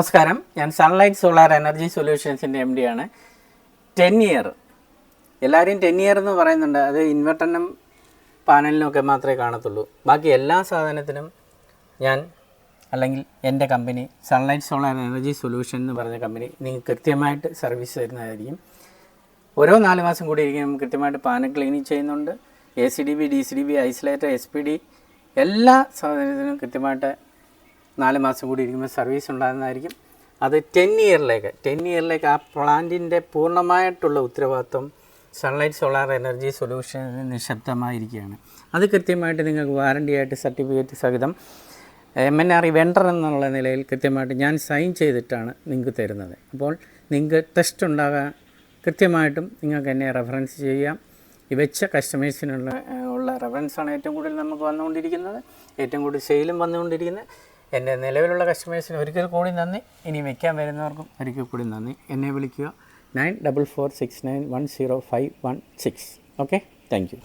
നമസ്കാരം, ഞാൻ sunlight solar energy സൊല്യൂഷൻസിൻ്റെ എം ഡി ആണ്. 10 ഇയർ എല്ലാവരും 10 ഇയർ എന്ന് പറയുന്നുണ്ട്. അത് ഇൻവെർട്ടറിനും പാനലിനുമൊക്കെ മാത്രമേ കാണത്തുള്ളൂ. ബാക്കി എല്ലാ സാധനത്തിനും ഞാൻ അല്ലെങ്കിൽ എൻ്റെ company sunlight solar energy solution എന്ന് പറഞ്ഞ കമ്പനി നിങ്ങൾക്ക് കൃത്യമായിട്ട് സർവീസ് തരുന്നതായിരിക്കും. ഓരോ 4 മാസം കൂടി ഇരിക്കും കൃത്യമായിട്ട് പാനൽ ക്ലീനിങ് ചെയ്യുന്നുണ്ട്. ACDB, DCDB, ഐസൊലേറ്റർ, SPD എല്ലാ സാധനത്തിനും കൃത്യമായിട്ട് 4 മാസം കൂടി ഇരിക്കുമ്പോൾ സർവീസ് ഉണ്ടാകുന്നതായിരിക്കും. അത് 10 ഇയറിലേക്ക് ആ പ്ലാന്റിൻ്റെ പൂർണ്ണമായിട്ടുള്ള ഉത്തരവാദിത്വം സൺലൈറ്റ് സോളാർ എനർജി സൊല്യൂഷന് നിശബ്ദമായിരിക്കുകയാണ്. അത് കൃത്യമായിട്ട് നിങ്ങൾക്ക് വാറണ്ടിയായിട്ട് സർട്ടിഫിക്കറ്റ് സഹിതം MNRE വെണ്ടർ എന്നുള്ള നിലയിൽ കൃത്യമായിട്ട് ഞാൻ സൈൻ ചെയ്തിട്ടാണ് നിങ്ങൾക്ക് തരുന്നത്. അപ്പോൾ നിങ്ങൾക്ക് ടെസ്റ്റ് ഉണ്ടാകാൻ കൃത്യമായിട്ടും നിങ്ങൾക്ക് എന്നെ റെഫറൻസ് ചെയ്യാം. ഈ വെച്ച കസ്റ്റമേഴ്സിനുള്ള റെഫറൻസാണ് ഏറ്റവും കൂടുതൽ നമുക്ക് വന്നുകൊണ്ടിരിക്കുന്നത്, ഏറ്റവും കൂടുതൽ സെയിലും വന്നുകൊണ്ടിരിക്കുന്നത്. എൻ്റെ നിലവിലുള്ള കസ്റ്റമേഴ്സിന് ഒരിക്കൽ കൂടി നന്ദി. ഇനി വയ്ക്കാൻ വരുന്നവർക്കും ഒരിക്കൽ കൂടി നന്ദി. എന്നെ വിളിക്കുക 9446910516. Okay, thank you.